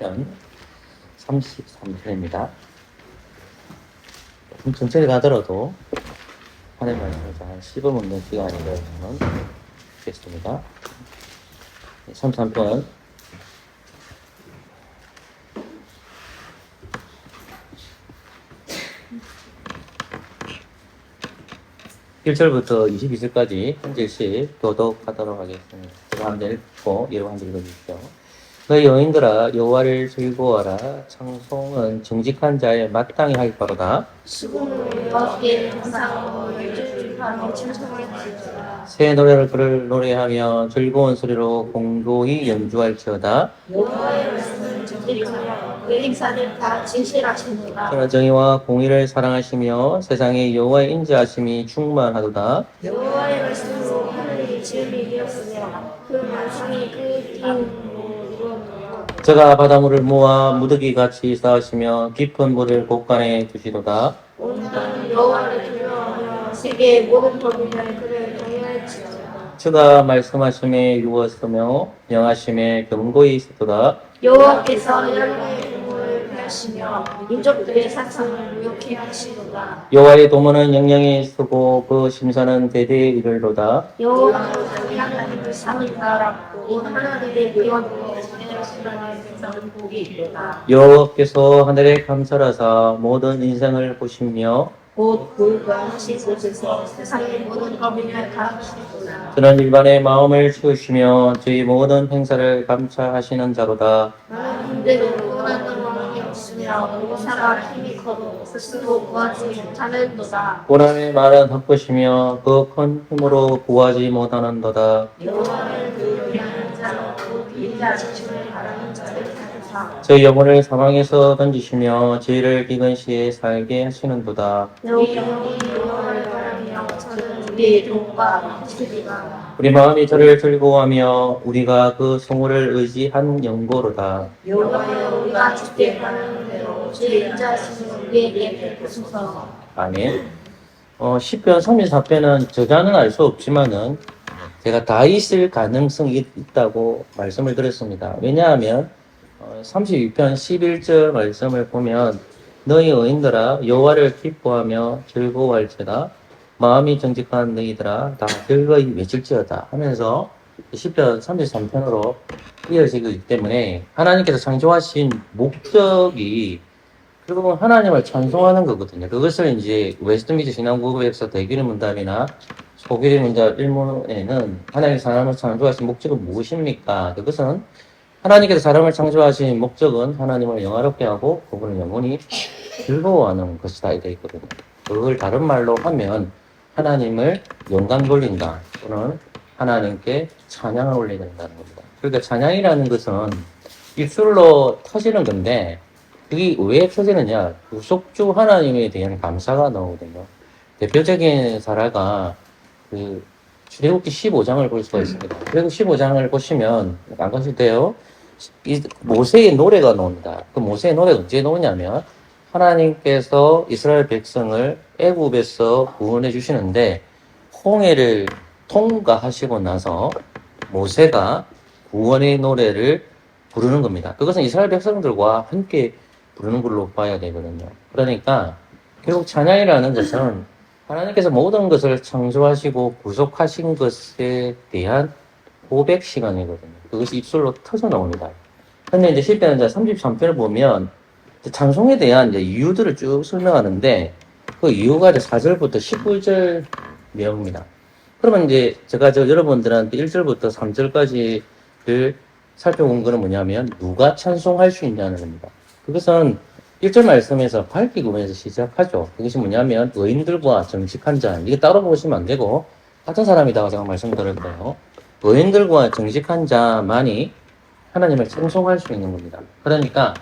시편 33편입니다. 좀 천천히 가더라도 하나님 말씀을 잘 씹어먹는 시간이 되었으면 좋겠습니다. 33편 (1절부터) (22절까지) 한 절씩 교독하도록 하겠습니다. 제가 한 절 읽고 여러분 한 절 읽어주십시오. 너희 여인들아 여호와를 즐거워하라. 찬송은 정직한 자의 마땅히 할 바로다. 수고를 여호와께 감사하고 열정하며 찬송할지어다. 새 노래를 그를 노래하며 즐거운 소리로 공고히 연주할지어다. 여호와의 말씀을 지키며 그 행사를 다 진실하시니라. 그러나 정의와 공의를 사랑하시며 세상에 여호와의 인자하심이 충만하도다. 여호와의 말씀으로 하늘이 지음이 되었으며 그 말씀이 그 땅으로 이루어졌다. 저가 바닷물을 모아 무더기 같이 쌓으시며 깊은 물을 곳간에 두시도다. 온 땅은 여호와를 두려워하며 세계의 모든 법인을 그를 경외할지어다. 저가 말씀하심에 이루었으며 명하심에 경고히 있었도다. 여호와께서 열방의 공을 폐하시며 민족들의 사상을 무욕케 하시도다. 여호와의 도모는 영영이 쓰고 그 심사는 대대에 이르도다. 여호와는 자기 하나님을 삼는다. 온 하나님의 구원으로 지내시는 백성은 복이 있도다. 여호와께서 하늘에 감찰하사 모든 인생을 보시며 곧 그가 하신 곳에서 세상의 모든 법인을 가르치시도다. 저는 일반의 마음을 치우시며 저희 모든 행사를 감찰하시는 자로다. 나는 힘들고 원하는 마음이 없으며 모사가 힘이 커도 스스로 구하지 못하는도다. 고난의 말은 헛것이며 그 큰 힘으로 구하지 못하는도다. 여호와는 그 위하는 자, 곧 인자하심을 바라는 자를 찾으사 저희 영혼을 사망에서 던지시며 저희를 기근 시에 살게 하시는도다. 우리 영혼이 여호와를 바라며 저는 우리의 돈과 힘쓰리가 우리 마음이 저를 즐거워하며 우리가 그 성호를 의지한 영고로다. 여호와여 우리가 주께 바라는 대로 주의 인자하심을 우리에게 베푸소서. 아멘. 시편 34편은 저자는 알 수 없지만은 제가 다 있을 가능성이 있다고 말씀을 드렸습니다. 왜냐하면 32편 11절 말씀을 보면 너희 의인들아 여호와를 기뻐하며 즐거워할지어다. 마음이 정직한 너희들아 다 즐거이 외칠지어다 하면서 시편 33편으로 이어지기 때문에 하나님께서 창조하신 목적이 결국은 하나님을 찬송하는 거거든요. 그것을 이제 웨스트민스터 신앙고백에서 대규리 문답이나 소규리 문답 1문에는 하나님의 사람을 창조하신 목적은 무엇입니까? 그것은 하나님께서 사람을 창조하신 목적은 하나님을 영화롭게 하고 그분을 영원히 즐거워하는 것이다 이렇게 있거든요. 그걸 다른 말로 하면 하나님을 영광 돌린다 또는 하나님께 찬양을 올려야 된다는 겁니다. 그러니까 찬양이라는 것은 입술로 터지는 건데 그게 왜 터지느냐? 구속주 하나님에 대한 감사가 나오거든요. 대표적인 사례가 출애굽기 15장을 볼 수가 있습니다. 출애굽기 15장을 보시면 안 가실 때요. 이 모세의 노래가 나옵니다. 그 모세의 노래가 언제 나오냐면 하나님께서 이스라엘 백성을 애굽에서 구원해 주시는데 홍해를 통과하시고 나서 모세가 구원의 노래를 부르는 겁니다. 그것은 이스라엘 백성들과 함께 부르는 걸로 봐야 되거든요. 그러니까 결국 찬양이라는 것은 하나님께서 모든 것을 창조하시고 구속하신 것에 대한 고백 시간이거든요. 그것이 입술로 터져 나옵니다. 근데 이제 시편 33편을 보면 찬송에 대한 이제 이유들을 쭉 설명하는데 그 이유가 이제 4절부터 19절 내용입니다. 그러면 이제 제가 여러분들한테 1절부터 3절까지를 살펴본 거는 뭐냐면 누가 찬송할 수 있냐는 겁니다. 그것은 1절 말씀에서 밝기 구문에서 시작하죠. 그것이 뭐냐면 의인들과 정직한 자, 이게 따로 보시면 안 되고 같은 사람이다고 제가 말씀드릴 거예요. 의인들과 정직한 자만이 하나님을 찬송할 수 있는 겁니다. 그러니까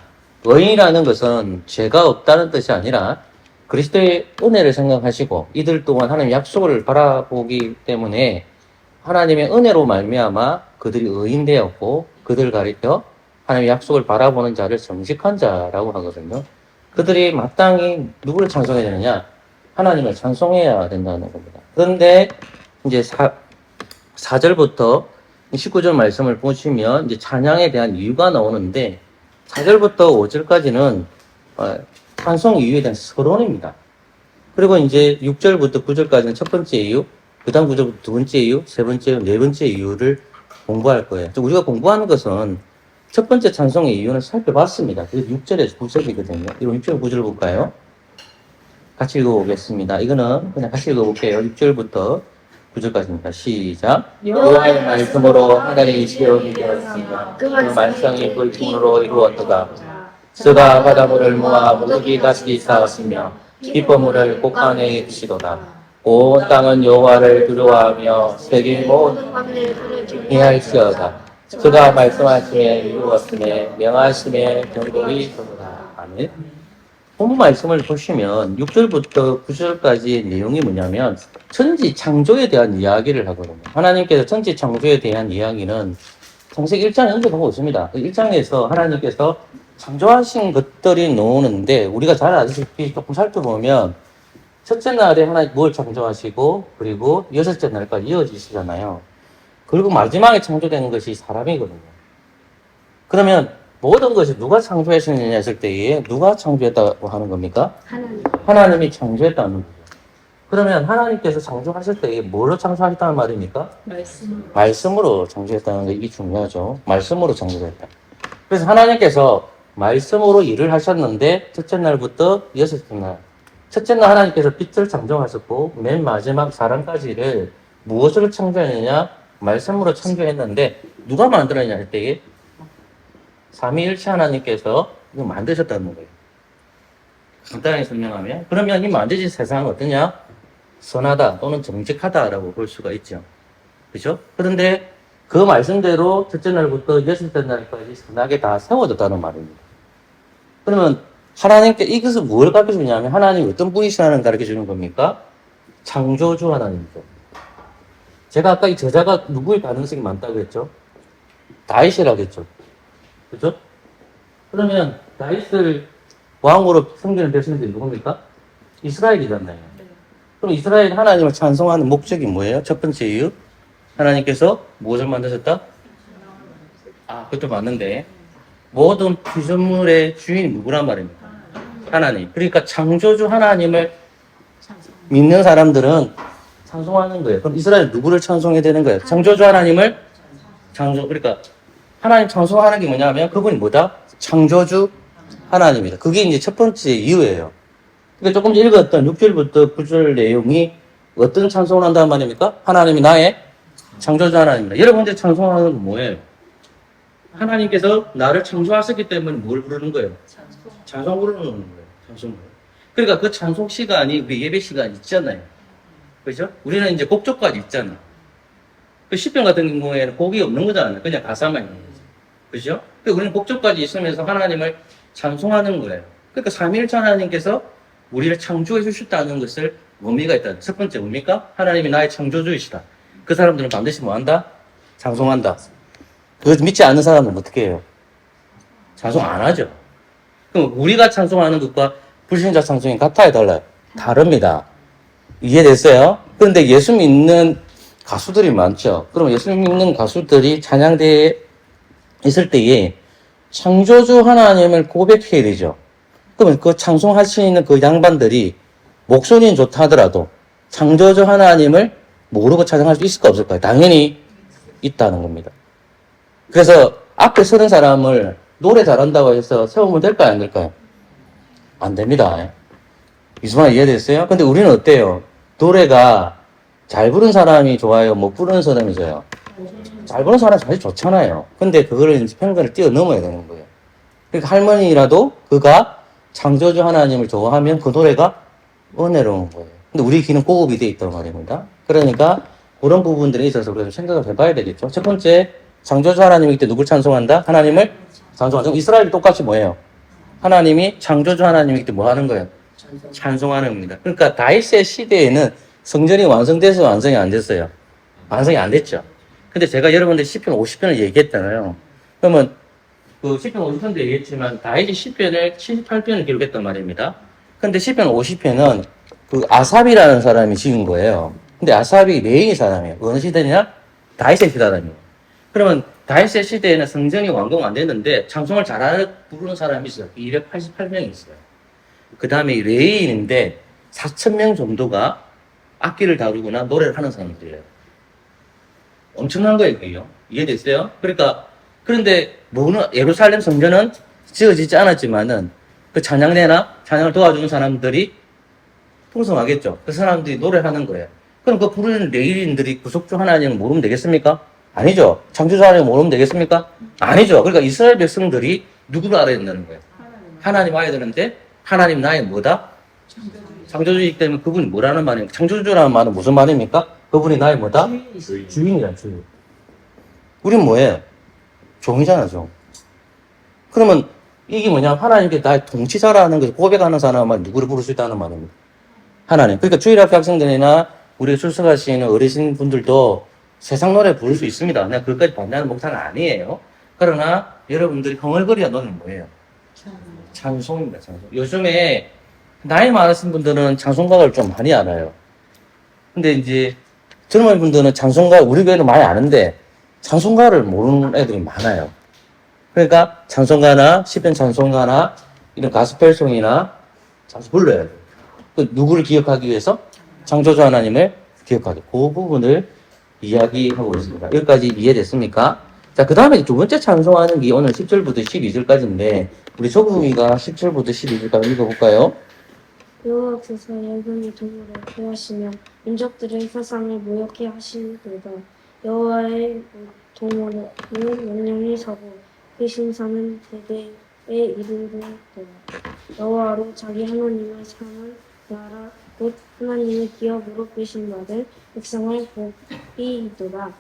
의인이라는 것은 죄가 없다는 뜻이 아니라 그리스도의 은혜를 생각하시고 이들 또한 하나님의 약속을 바라보기 때문에 하나님의 은혜로 말미암아 그들이 의인 되었고 그들 가리켜 하나님의 약속을 바라보는 자를 정직한 자라고 하거든요. 그들이 마땅히 누구를 찬송해야 되느냐? 하나님을 찬송해야 된다는 겁니다. 그런데 이제 4절부터 19절 말씀을 보시면 이제 찬양에 대한 이유가 나오는데 4절부터 5절까지는 찬송 이유에 대한 서론입니다. 그리고 이제 6절부터 9절까지는 첫 번째 이유, 그 다음 9절부터 두 번째 이유, 세 번째 이유, 네 번째 이유를 공부할 거예요. 우리가 공부하는 것은 첫 번째 찬송의 이유는 살펴봤습니다. 그게 6절에서 9절이거든요. 이거 6절, 9절 볼까요? 같이 읽어보겠습니다. 이거는 그냥 같이 읽어볼게요. 6절부터 9절까지입니다. 시작. 여호와의 말씀으로 하나님이 지혜롭게 되었으며 그 말씀이 불통으로 이루었도다. 그가 바닷물을 모아 무더기 같이 쌓았으며 깊은 물을 곡간에 두시도다. 온 땅은 여호와를 두려워하며 세계 모든 이해할지어다. 그가 말씀하심에 이루었음에 명하심에 경고이 있도다. 아멘. 본문 말씀을 보시면 6절부터 9절까지의 내용이 뭐냐면 천지 창조에 대한 이야기를 하거든요. 하나님께서 천지 창조에 대한 이야기는 창세기 1장에 언급하고 있습니다. 1장에서 하나님께서 창조하신 것들이 나오는데 우리가 잘 아시다시피 조금 살펴보면 첫째 날에 하나님 뭘 창조하시고 그리고 여섯째 날까지 이어지시잖아요. 그리고 마지막에 창조되는 것이 사람이거든요. 그러면 모든 것이 누가 창조했느냐 했을 때에 누가 창조했다고 하는 겁니까? 하나님이 창조했다는 거죠. 그러면 하나님께서 창조하실 때에 뭐로 창조하셨다는 말입니까? 말씀으로 창조했다는 게 이게 중요하죠. 말씀으로 창조했다. 그래서 하나님께서 말씀으로 일을 하셨는데 첫째 날부터 여섯째 날. 첫째 날 하나님께서 빛을 창조하셨고 맨 마지막 사람까지를 무엇으로 창조했느냐? 말씀으로 창조했는데 누가 만들었냐 할 때에 삼위일체 하나님께서 이거 만드셨다는 거예요. 간단하게 설명하면 그러면 이 만드신 세상은 어떠냐? 선하다 또는 정직하다라고 볼 수가 있죠. 그죠? 그런데 그 말씀대로 첫째 날부터 여섯째 날까지 선하게 다 세워졌다는 말입니다. 그러면 하나님께 이것을 뭘 가르쳐 주냐면 하나님이 어떤 분이시라는 가르쳐 주는 겁니까? 창조주 하나님이죠. 제가 아까 이 저자가 누구일 가능성이 많다고 했죠? 다윗이라고 했죠. 그죠? 그러면 다윗을 왕으로 성전을 versi는 게 누굽니까? 이스라엘이잖아요. 그럼 이스라엘 하나님을 찬송하는 목적이 뭐예요? 첫 번째 이유? 하나님께서 무엇을 만드셨다? 그것도 맞는데 모든 피조물의 주인이 누구란 말입니까? 하나님. 그러니까 창조주 하나님을 믿는 사람들은 찬송하는 거예요. 그럼 이스라엘 누구를 찬송해야 되는 거예요? 창조주 하나님을 그러니까 하나님 찬송하는 게 뭐냐면 그분이 뭐다? 창조주 하나님이다. 그게 이제 첫 번째 이유예요. 그러니까 조금 읽었던 6절부터 9절 내용이 어떤 찬송을 한다는 말입니까? 하나님이 나의 창조주 하나님이다. 여러분들 찬송하는 건 뭐예요? 하나님께서 나를 창조하셨기 때문에 뭘 부르는 거예요? 찬송 부르는 거예요. 찬송. 그러니까 그 찬송 시간이 우리 예배 시간 있잖아요. 그죠? 우리는 이제 곡조까지 있잖아요. 그 시편 같은 경우에는 곡이 없는 거잖아요. 그냥 가사만 있는 거죠. 그죠? 그러니까 우리는 곡조까지 있으면서 하나님을 찬송하는 거예요. 그러니까 삼위일체 하나님께서 우리를 창조해 주셨다는 것을 의미가 있다. 첫 번째 뭡니까? 하나님이 나의 창조주이시다. 그 사람들은 반드시 뭐 한다? 찬송한다. 그걸 믿지 않는 사람은 어떻게 해요? 찬송 안 하죠. 그럼 우리가 찬송하는 것과 불신자 찬송이 같아요, 달라요? 다릅니다. 이해됐어요? 그런데 예수 믿는 가수들이 많죠. 그럼 예수 믿는 가수들이 찬양대에 있을 때에 창조주 하나님을 고백해야 되죠. 그러면 그 찬송하시는 그 양반들이 목소리는 좋다 하더라도 창조주 하나님을 모르고 찬양할 수 있을까 없을까요? 당연히 있다는 겁니다. 그래서 앞에 서는 사람을 노래 잘한다고 해서 세우면 될까요? 안 될까요? 안 됩니다. 이수만 이해됐어요? 근데 우리는 어때요? 노래가 잘 부른 사람이 좋아요? 못 부르는 사람이 좋아요? 잘 부르는 사람이 사실 좋잖아요. 근데 그거를 이제 편견을 뛰어넘어야 되는 거예요. 그러니까 할머니라도 그가 창조주 하나님을 좋아하면 그 노래가 은혜로운 거예요. 근데 우리 귀는 고급이 돼 있단 말입니다. 그러니까 그런 부분들에 있어서 우리가 좀 생각을 해봐야 되겠죠. 첫 번째, 창조주 하나님이기 때문에 누굴 찬송한다? 하나님을 찬송한다. 이스라엘이 똑같이 뭐예요? 하나님이 창조주 하나님이기 때문에 뭐 하는 거예요? 찬송하는 겁니다. 그러니까 다윗의 시대에는 성전이 완성돼서 완성이 안 됐어요. 완성이 안 됐죠. 근데 제가 여러분들 시편 50편을 얘기했잖아요. 그러면 그 시편 50편도 얘기했지만 다윗이 시편을 78편을 기록했단 말입니다. 근데 시편 50편은 그 아삽이라는 사람이 지은 거예요. 근데 아삽이 레위 사람이에요. 어느 시대냐? 다윗의 시대 사람이에요. 그러면 다윗의 시대에는 성전이 완공 안 됐는데 찬송을 잘 부르는 사람이 있어요. 288명이 있어요. 그 다음에 레위인인데 4,000명 정도가 악기를 다루거나 노래를 하는 사람들이에요. 엄청난 거예요, 그게요. 이해됐어요? 그러니까, 그런데, 예루살렘 성전은 지어지지 않았지만은, 그 찬양대나 찬양을 도와주는 사람들이 풍성하겠죠. 그 사람들이 노래하는 거예요. 그럼 그 부르는 레위인들이 구속주 하나님을 모르면 되겠습니까? 아니죠. 창조주 하나님을 모르면 되겠습니까? 아니죠. 그러니까 이스라엘 백성들이 누구를 알아야 된다는 거예요? 하나님 알아야 되는데, 하나님 나의 뭐다? 창조주이기 때문에 그분이 뭐라는 말입니까? 창조주라는 말은 무슨 말입니까? 그분이 나의 뭐다? 주인이란 주인. 우린 뭐예요? 종이잖아, 종. 그러면 이게 뭐냐? 하나님께 나의 통치자라는 것을 고백하는 사람은 누구를 부를 수 있다는 말입니다. 하나님. 그러니까 주일학교 학생들이나 우리 출석하시는 어르신 분들도 세상 노래 부를 수 있습니다. 내가 그것까지 반대하는 목사는 아니에요. 그러나 여러분들이 흥얼거리는 노래는 뭐예요? 찬송입니다, 찬송. 요즘에 나이 많으신 분들은 찬송가를 좀 많이 알아요. 근데 이제 젊은 분들은 찬송가, 우리 교회는 많이 아는데 찬송가를 모르는 애들이 많아요. 그러니까 찬송가나 시편 찬송가나 이런 가스펠송이나 자주 불러야 돼요. 그 누구를 기억하기 위해서? 창조주 하나님을 기억하기. 그 부분을 이야기하고 있습니다. 여기까지 이해됐습니까? 자, 그 다음에 두 번째 찬송하는 게 오늘 10절부터 12절까지인데 우리 조금이가 10절부터 12절까지 읽어볼까요? 여호와께서 열방의 동물을 구하시며 민족들의 사상을 모욕해 하시도다. 여호와의 동물은 영영이 서고 그 신사는 대대에 이르도다. 여호와로 자기 하나님을 삼은 나라 곧 하나님의 기업으로 끄신 받을 백성을 복이이도다.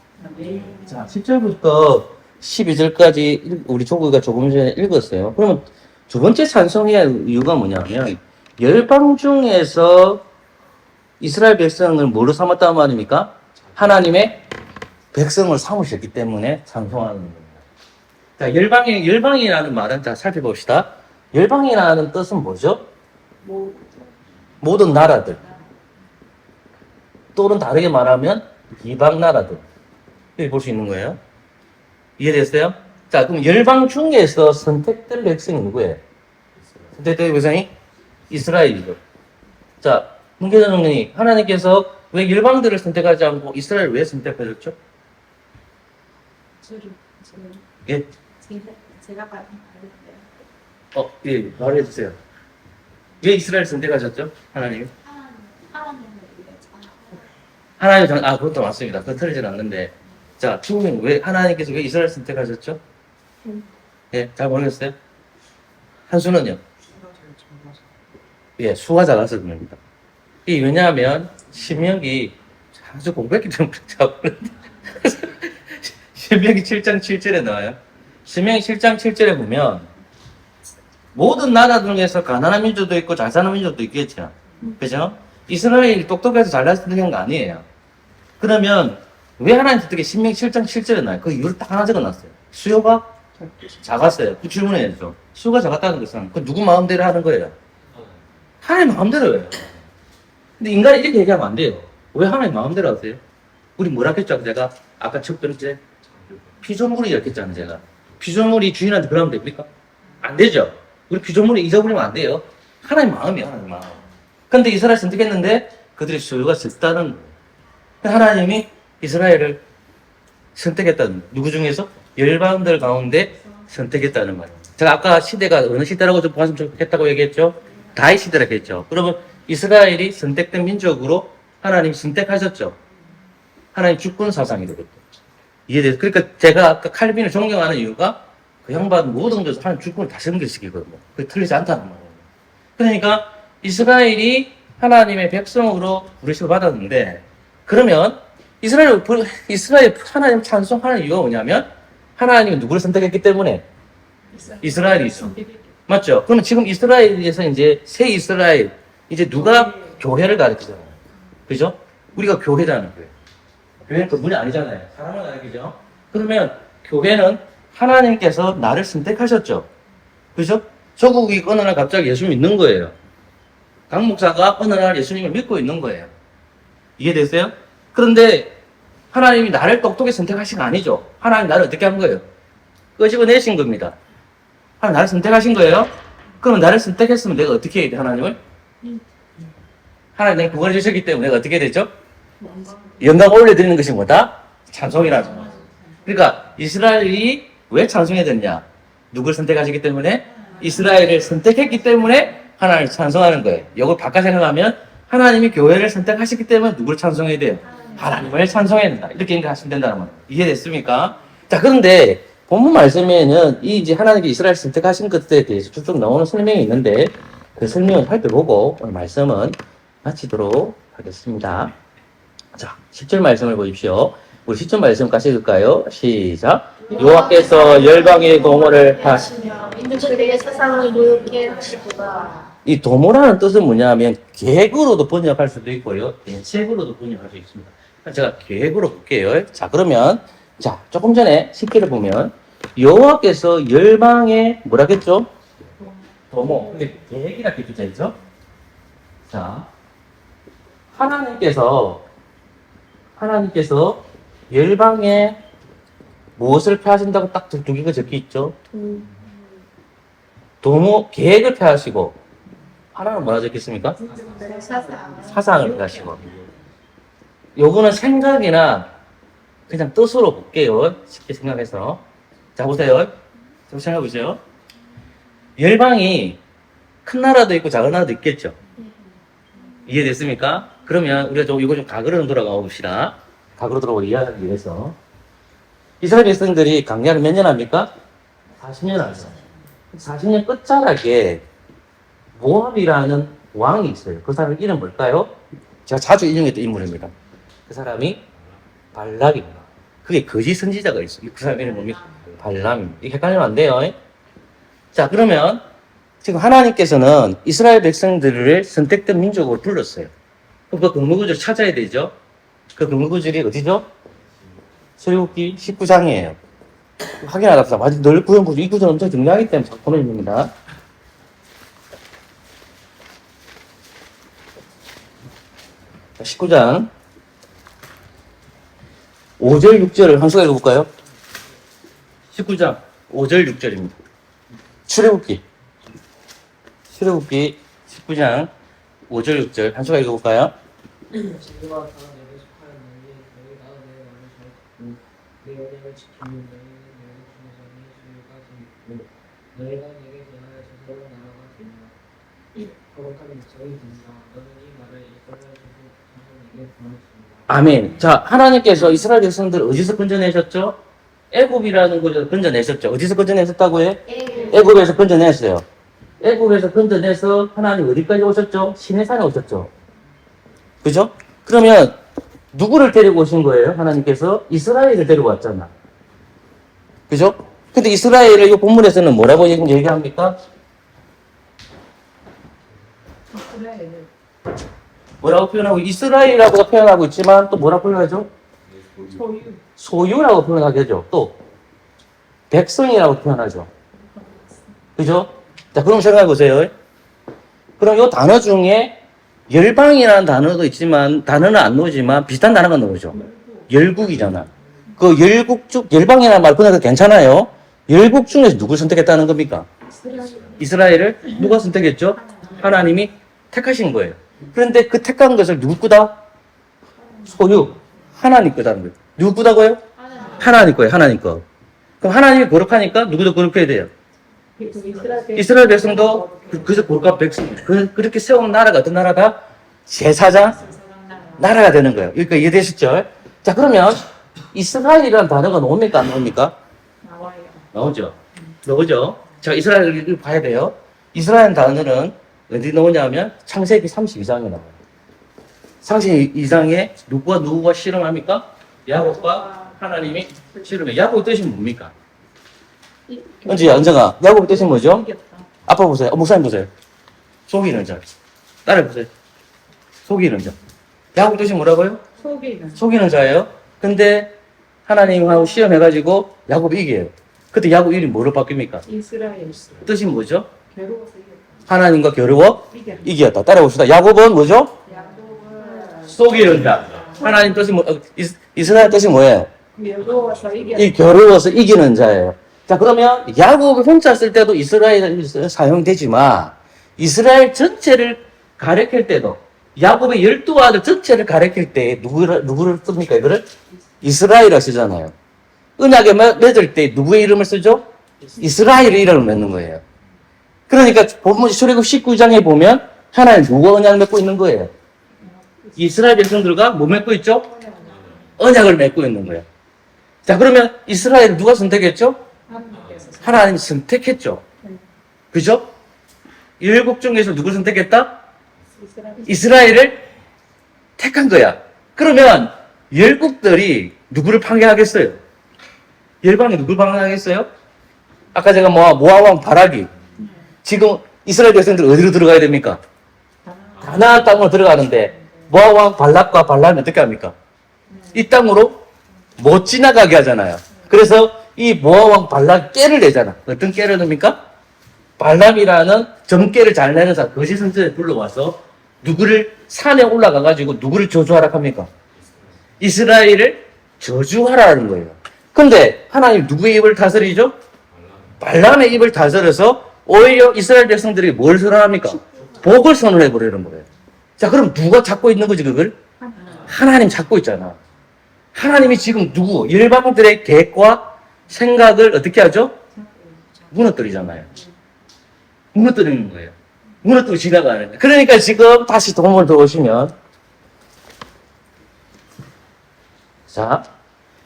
자, 10절부터 12절까지 우리 조구가 조금 전에 읽었어요. 그러면 두 번째 찬송의 이유가 뭐냐면 열방 중에서 이스라엘 백성을 뭐로 삼았단 말입니까? 하나님의 백성을 삼으셨기 때문에 찬송하는 겁니다. 자, 열방이라는 말은 자, 살펴봅시다. 열방이라는 뜻은 뭐죠? 모든 나라들. 또는 다르게 말하면 이방 나라들. 이렇게 볼 수 있는 거예요. 이해됐어요? 자, 그럼 열방 중에서 선택된 백성이 누구예요? 선택된 백성이 이스라엘이죠. 자, 문계자 정리 하나님께서 왜 열방들을 선택하지 않고 이스라엘을 왜 선택하셨죠? 예? 제가 말했는데요. 예, 말해주세요. 왜 이스라엘 선택하셨죠? 하나님? 하나님을 위해서. 하나님, 그것도 맞습니다. 그거 틀리진 않는데. 자, 주님, 하나님께서 왜 이스라엘 선택하셨죠? 예, 잘 모르겠어요? 한수는요? 예, 수가 작아서 그럽니다. 왜냐하면, 신명기, 아주 공부했기 때문에 잘 모르는데. 신명기 7장 7절에 나와요. 신명기 7장 7절에 보면, 모든 나라 중에서 가난한 민족도 있고 잘 사는 민족도 있겠죠. 그죠? 이스라엘이 똑똑해서 잘날 수 있는 거 아니에요. 그러면, 왜 하나님 선택이 신명기 7장 7절에 나와요? 그 이유를 딱 하나 적어놨어요. 수요가 작았어요. 그 질문해야죠. 수요가 작았다는 것은 그 누구 마음대로 하는 거예요? 하나님 마음대로 해요. 근데 인간이 이렇게 얘기하면 안 돼요. 왜 하나님 마음대로 하세요? 우리 뭐라 했죠? 제가 아까 첫 번째 피조물이 이렇게 했잖아요. 제가 피조물이 주인한테 그러면 됩니까? 안 되죠. 우리 피조물이 잊어버리면 안 돼요. 하나님 마음이에요. 하나님 마음. 근데 이스라엘 선택했는데 그들의 수요가 적다는 거예요. 하나님이 이스라엘을 선택했다는 누구 중에서? 열방들 가운데 선택했다는 말이에요. 제가 아까 시대가 어느 시대라고 좀 보았으면 좋겠다고 얘기했죠? 다윗 시대라고 했죠. 그러면 이스라엘이 선택된 민족으로 하나님 선택하셨죠. 하나님 주권 사상이거든요. 이해돼요? 그러니까 제가 아까 칼빈을 존경하는 이유가 그 양반 모든 것을 하나님 주권을 다 섬기시키거든요. 그게 틀리지 않다는 말이에요. 그러니까 이스라엘이 하나님의 백성으로 부르심을 받았는데 그러면 이스라엘 하나님 찬송하는 이유가 뭐냐면 하나님은 누구를 선택했기 때문에 이스라엘이죠. 맞죠? 그러면 지금 이스라엘에서 이제 새 이스라엘 이제 누가 교회를 가르치잖아요. 그죠? 우리가 교회잖아요. 교회는 그분이 아니잖아요. 사람을 가르치죠. 그러면 교회는 하나님께서 나를 선택하셨죠. 그죠? 조국이 어느 날 갑자기 예수 믿는 거예요. 강 목사가 어느 날 예수님을 믿고 있는 거예요. 이해됐어요? 그런데 하나님이 나를 똑똑히 선택하신 거 아니죠. 하나님 나를 어떻게 한 거예요? 끄집어내신 겁니다. 하나님 나를 선택하신 거예요? 그럼 나를 선택했으면 내가 어떻게 해야 돼, 하나님을? 하나님 내가 구원해 주셨기 때문에 내가 어떻게 되죠? 영광 올려드리는 것이 뭐다? 찬송이라죠. 그러니까 이스라엘이 왜 찬송해야 되느냐? 누굴 선택하셨기 때문에? 이스라엘을 선택했기 때문에 하나님을 찬송하는 거예요. 이걸 바꿔 생각하면 하나님이 교회를 선택하셨기 때문에 누굴 찬송해야 돼요? 하나님을 찬송해야 된다. 이렇게 생각하시면 된다는 말이에요. 이해됐습니까? 자, 그런데 본문 말씀에는 이 이제 하나님께 이스라엘 선택하신 것에 대해서 쭉쭉 나오는 설명이 있는데 그 설명을 살펴보고 오늘 말씀은 마치도록 하겠습니다. 자, 10절 말씀을 보십시오. 우리 10절 말씀 같이 읽을까요? 시작. 여호와께서 열방의 도모를 하시며 인들에게 세상을 노엽게 하시도다. 이 도모라는 뜻은 뭐냐면 계획으로도 번역할 수도 있고요. 대책으로도 번역할 수 있습니다. 제가 계획으로 볼게요. 자, 그러면 자, 조금 전에 10절을 보면 여호와께서 열방에 뭐라겠죠? 도모. 근데 계획이라고 되죠? 자, 하나님께서 열방에 무엇을 펴하신다고 딱 두 개가 적혀 있죠? 도모 계획을 펴하시고 하나는 뭐라 적혀 있습니까? 사상을 펴하시고. 요거는 생각이나 그냥 뜻으로 볼게요. 쉽게 생각해서. 자, 보세요. 좀 생각해 보세요. 열방이 큰 나라도 있고 작은 나라도 있겠죠? 이해됐습니까? 그러면 우리가 이거 좀 과거로 돌아가 봅시다. 과거로 돌아가 이해하기 위해서. 이스라엘 백성들이 강야를 몇 년 합니까? 40년 하죠. 40년 끝자락에 모압이라는 왕이 있어요. 그 사람 이름 뭘까요? 제가 자주 인용했던 인물입니다. 그 사람이 발락입니다. 그게 거짓 선지자가 있어요. 그 사람 이름 뭡니까? 발람입니다. 이게 헷갈리면 안 돼요. 자, 그러면 지금 하나님께서는 이스라엘 백성들을 선택된 민족으로 불렀어요. 그 근무구절을 찾아야 되죠. 그 근무구절이 어디죠? 출애굽기 19장이에요. 확인하랍시다. 마치 늘 구현 구절, 이 구절 엄청 중요하기 때문에 보내줍니다. 자, 19장 5절 6절을 한 수가 읽어볼까요? 19장 5절 6절입니다. 출애굽기 19장 5절 6절 한 수가 읽어볼까요? 지구와 다 내게 속하였느니 너희가 내 말을 잘 듣고 내 언약을 지키는 너희는 너희 중에서 예수를 가지고 너희가 내게 대하여 제대로 나라가 되며 거룩한 백성이 된다. 너는 이 말을 이스라엘 자손에게 보냈습니다. 아멘. 자, 하나님께서 이스라엘 백성들을 어디서 건져내셨죠? 애굽이라는 곳에서 건져내셨죠. 어디서 건져내셨다고요? 애굽에서 건져냈어요. 애굽에서 건져내서 하나님 어디까지 오셨죠? 시내산에 오셨죠. 그죠? 그러면 누구를 데리고 오신 거예요? 하나님께서 이스라엘을 데리고 왔잖아. 그죠? 근데 이스라엘을 이 본문에서는 뭐라고 얘기합니까? 뭐라고 표현하고 이스라엘이라고 표현하고 있지만 또 뭐라고 표현하죠? 소유라고 표현하겠죠. 또 백성이라고 표현하죠. 그죠? 자, 그럼 생각해 보세요. 그럼 이 단어 중에 열방이라는 단어도 있지만 단어는 안 나오지만 비슷한 단어가 나오죠. 열국이잖아. 그 열국 중 열방이라는 말 그냥 괜찮아요. 열국 중에서 누굴 선택했다는 겁니까? 이스라엘을 누가 선택했죠? 하나님이 택하신 거예요. 그런데 그 택한 것을 누구 거다? 소유. 하나님 거다는 거예요. 누구 거다고요? 하나님 거예요. 하나님 거. 그럼 하나님이 거룩하니까 누구도 거룩해야 돼요. 이스라엘 백성도 그저 거룩한 백성. 그렇게 세운 나라가 어떤 나라다? 제사장 나라가 되는 거예요. 그러니까 이해되셨죠? 자, 그러면 이스라엘이라는 단어가 나옵니까? 안 나옵니까? 나오죠. 나오죠. 자, 이스라엘을 봐야 돼요. 이스라엘 단어는 어디 나오냐면 창세기 32장에 나와요. 창세기 2장에 누구가 실험합니까? 야곱과 하나님이 실험해. 야곱 뜻이 뭡니까? 은정아, 야곱 뜻이 뭐죠? 아빠 보세요. 목사님 보세요. 속이는 자. 딸을 보세요. 속이는 자. 야곱 뜻이 뭐라고요? 속이는 자예요. 근데 하나님하고 시험해가지고 야곱이 이겨요. 그때 야곱 이름이 뭐로 바뀝니까? 이스라엘 뜻이 뭐죠? 괴로워서 이겼다. 하나님과 겨루어 이겼다. 따라봅시다. 야곱은 뭐죠? 야곱은 속이는 자. 하나님 뜻이 이스라엘 뜻이 뭐예요? 외로워서 이게 이 겨루어서 이기는 자예요. 자, 그러면 야곱을 혼자 쓸 때도 이스라엘이 사용되지만 이스라엘 전체를 가리킬 때도 야곱의 12아들 전체를 가리킬 때 누구를 씁니까? 이거를 이스라엘이라고 쓰잖아요. 언약에 맺을 때 누구의 이름을 쓰죠? 이스라엘의 이름을 맺는 거예요. 그러니까 본문 출애굽 19장에 보면 하나님 누가 언약을 맺고 있는 거예요? 이스라엘 백성들과 뭐 맺고 있죠? 언약을 맺고 있는 거예요. 자, 그러면 이스라엘을 누가 선택했죠? 하나님이 선택했죠. 그죠? 일곱 중에서 누굴 선택했다? 이스라엘을 택한 거야. 그러면 열국들이 누구를 방해하겠어요? 열방이 누굴 방해하겠어요? 아까 제가 모압 왕 바락이 지금 이스라엘 백성들 어디로 들어가야 됩니까? 가나안 땅으로 들어가는데 모압 왕 발락과 발람이 어떻게 합니까? 이 땅으로 못 지나가게 하잖아요. 그래서 이 모압 왕 발락 깨를 내잖아. 어떤 깨를 냅니까? 발람이라는 점괘를 잘 내는 사람, 거짓 선지자를 불러와서 누구를 산에 올라가가지고 누구를 저주하라 합니까? 이스라엘을 저주하라는 거예요. 근데 하나님 누구의 입을 다스리죠? 발람의 입을 다스려서 오히려 이스라엘 백성들이 뭘 선언합니까? 복을 선언해 버리는 거예요. 자, 그럼 누가 잡고 있는 거지, 그걸? 하나님 잡고 있잖아. 하나님이 지금 누구? 일방들의 계획과 생각을 어떻게 하죠? 무너뜨리잖아요. 무너뜨리는 거예요. 무너뜨리고 지나가는 거예요. 그러니까 지금 다시 도움을 더 오시면, 자,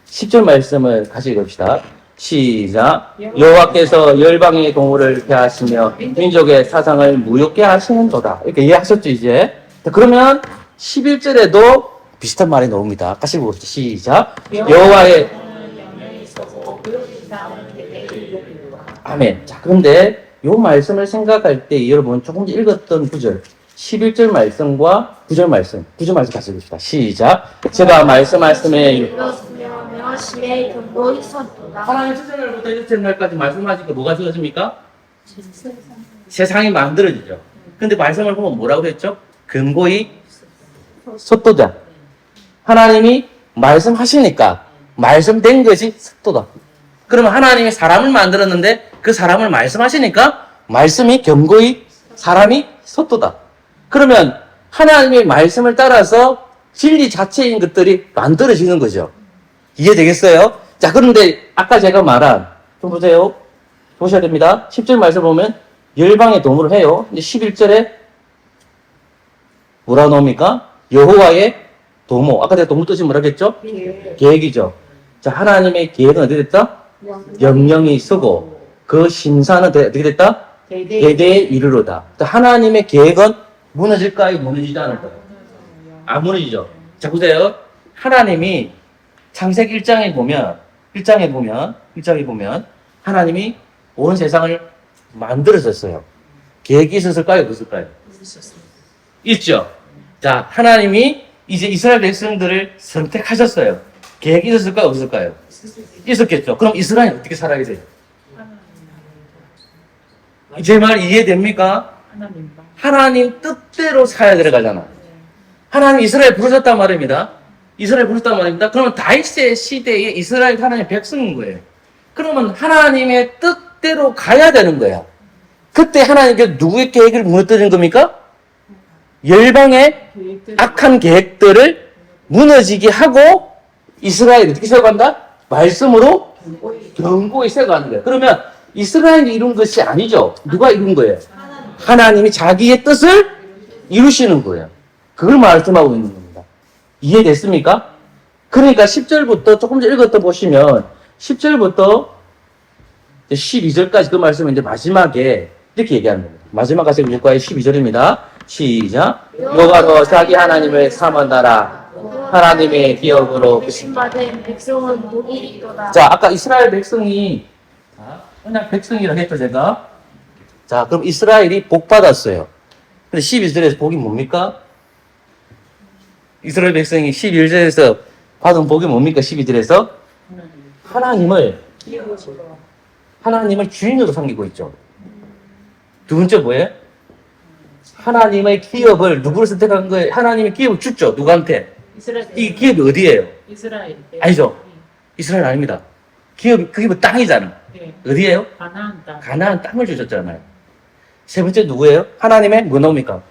10절 말씀을 같이 읽읍시다. 시작. 여호와께서 열방의 동물을 폐하시며 민족의 사상을 무효케 하시는도다. 이렇게 이해하셨죠, 이제? 자, 그러면 11절에도 비슷한 말이 나옵니다. 같이 읽어봅시다. 시작. 여호와의 아멘. 자, 그런데 이 말씀을 생각할 때 여러분 조금 전에 읽었던 구절 11절 말씀과 9절 말씀 같이 읽읍시다. 시작. 제가 말씀에 이루었으며 명심의 근본이 섰도다. 하나님 첫째날부터 일째 날까지 말씀하시니까 뭐가 주어집니까? 세상이 만들어지죠. 근데 말씀을 보면 뭐라고 했죠? 근거이 섰도다. 하나님이 말씀하시니까 말씀된 것이 섰도다. 그러면 하나님이 사람을 만들었는데 그 사람을 말씀하시니까 말씀이 견고히 사람이 섰도다. 그러면 하나님의 말씀을 따라서 진리 자체인 것들이 만들어지는 거죠. 이해되겠어요? 자, 그런데 아까 제가 말한, 좀 보세요. 보셔야 됩니다. 10절 말씀 보면 열방의 도물을 해요. 근데 11절에 뭐라 나옵니까? 여호와의 도모. 아까 제가 도모 뜻이 뭐라고 했죠? 계획이죠. 자, 하나님의 계획은 어떻게 됐다? 영영이 서고 그 심사는 어떻게 됐다? 대대에 이르러다. 하나님의 계획은 무너질까요? 무너지지 않을까요? 안 무너지죠. 자, 보세요. 하나님이 창세기 1장에 보면 하나님이 온 세상을 만들었었어요. 계획이 있었을까요? 없었을까요? 있죠. 자, 하나님이 이제 이스라엘 백성들을 선택하셨어요. 계획이 있었을까요? 없었을까요? 있었겠죠. 그럼 이스라엘은 어떻게 살아야 돼요? 제 말 이해됩니까? 하나님 뜻대로 살아야 들어가잖아. 하나님 이스라엘 부르셨단 말입니다. 그러면 다윗의 시대에 이스라엘 하나님의 백성인 거예요. 그러면 하나님의 뜻대로 가야 되는 거야. 그때 하나님께서 누구의 계획을 무너뜨린 겁니까? 열방의 악한 계획들을 무너지게 하고 이스라엘이 어떻게 세워간다? 말씀으로 견고히 세워가는 거예요. 그러면 이스라엘이 이룬 것이 아니죠. 누가 이룬 거예요? 하나님이 자기의 뜻을 이루시는 거예요. 그걸 말씀하고 있는 겁니다. 이해됐습니까? 그러니까 10절부터 조금 전에 읽었다 보시면 10절부터 12절까지 그 말씀은 이제 마지막에 이렇게 얘기하는 겁니다. 마지막 가서 읽을까요? 12절입니다. 시작. 여호와로 자기 하나님을 삼아나라. 하나님의 기억으로 신받은 백성은 복이 있도다. 자, 아까 이스라엘 백성이 그냥 백성이라고 했죠, 제가. 자, 그럼 이스라엘이 복 받았어요. 근데 12절에서 복이 뭡니까? 이스라엘 백성이 11절에서 받은 복이 뭡니까? 12절에서 하나님을 주인으로 섬기고 있죠. 두 번째 뭐예요? 하나님의 기업을 누구를 선택한 거예요? 하나님의 기업을 줬죠. 누구한테? 이스라엘. 이 기업이 어디예요? 이스라엘. 아니죠. 이스라엘 아닙니다. 기업이, 그게 뭐 땅이잖아. 네. 어디예요? 가나안 땅. 가나안 땅을 주셨잖아요. 세 번째 누구예요? 하나님의 뭐 나옵니까?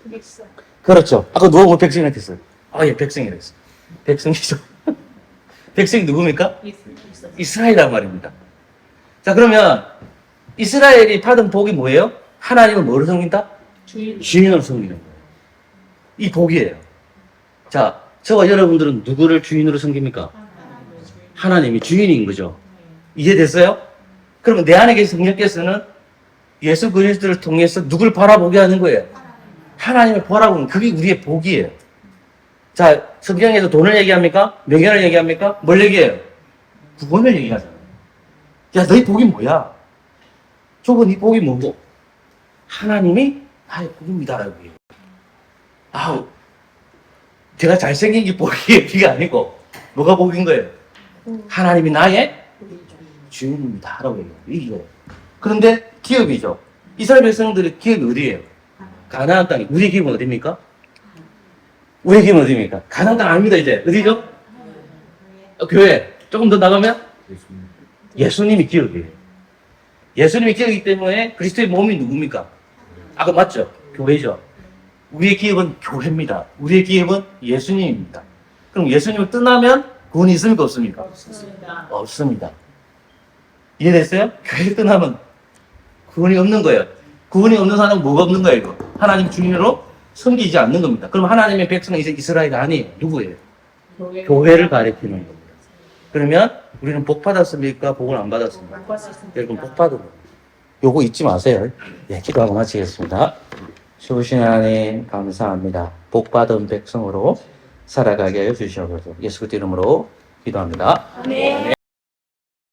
백성. 그렇죠. 아까 누가 뭐 백성이라고 했어요? 아, 예, 백성이라고 했어요. 백성이죠. 백성이 누굽니까? 이스라엘. 이스라엘이란 말입니다. 자, 그러면 이스라엘이 받은 복이 뭐예요? 하나님을 뭐로 섬긴다? 주인. 주인으로 섬기는 거예요. 이 복이에요. 자, 저와 여러분들은 누구를 주인으로 섬깁니까? 하나님이 주인인 거죠. 이해됐어요? 그러면 내 안에 계신 성령께서는 예수 그리스도를 통해서 누굴 바라보게 하는 거예요? 하나님을 바라보는 그게 우리의 복이에요. 자, 성경에서 돈을 얘기합니까? 명예를 얘기합니까? 뭘 얘기해요? 구원을 얘기하잖아요. 야, 너희 복이 뭐야? 저거 네 복이 뭐고? 하나님이 나의 복입니다라고 해요. 아우, 제가 잘생긴 게 복이에요. 그게 아니고 뭐가 복인 거예요? 하나님이 나의 주인입니다라고 해요. 이거예요. 그런데 기업이죠. 이스라엘 백성들의 기업이 어디예요? 가나안 땅이. 우리 기업은 어디입니까? 우리 기업은 어디입니까? 가나안 땅 아닙니다. 이제 어디죠? 교회. 조금 더 나가면 예수님이 기업이에요. 예수님이 기업이기 때문에 그리스도의 몸이 누굽니까? 아까 맞죠? 교회죠. 우리의 기업은 교회입니다. 우리의 기업은 예수님입니다. 그럼 예수님을 떠나면 구원이 있습니까? 없습니까? 없습니다. 없습니다. 이해됐어요? 교회를 떠나면 구원이 없는 거예요. 구원이 없는 사람은 뭐가 없는 거예요? 이거? 하나님 주인으로 섬기지 않는 겁니다. 그럼 하나님의 백성은 이제 이스라엘이 아니에요. 누구예요? 교회를 가리키는 겁니다. 그러면 우리는 복 받았습니까? 복을 안 받았습니까? 여러분 복 받은 겁니다. 요거 잊지 마세요. 예, 기도하고 마치겠습니다. 주신 하나님 감사합니다. 복 받은 백성으로 살아가게 하여 주시옵소서. 예수 이름으로 기도합니다. 아멘.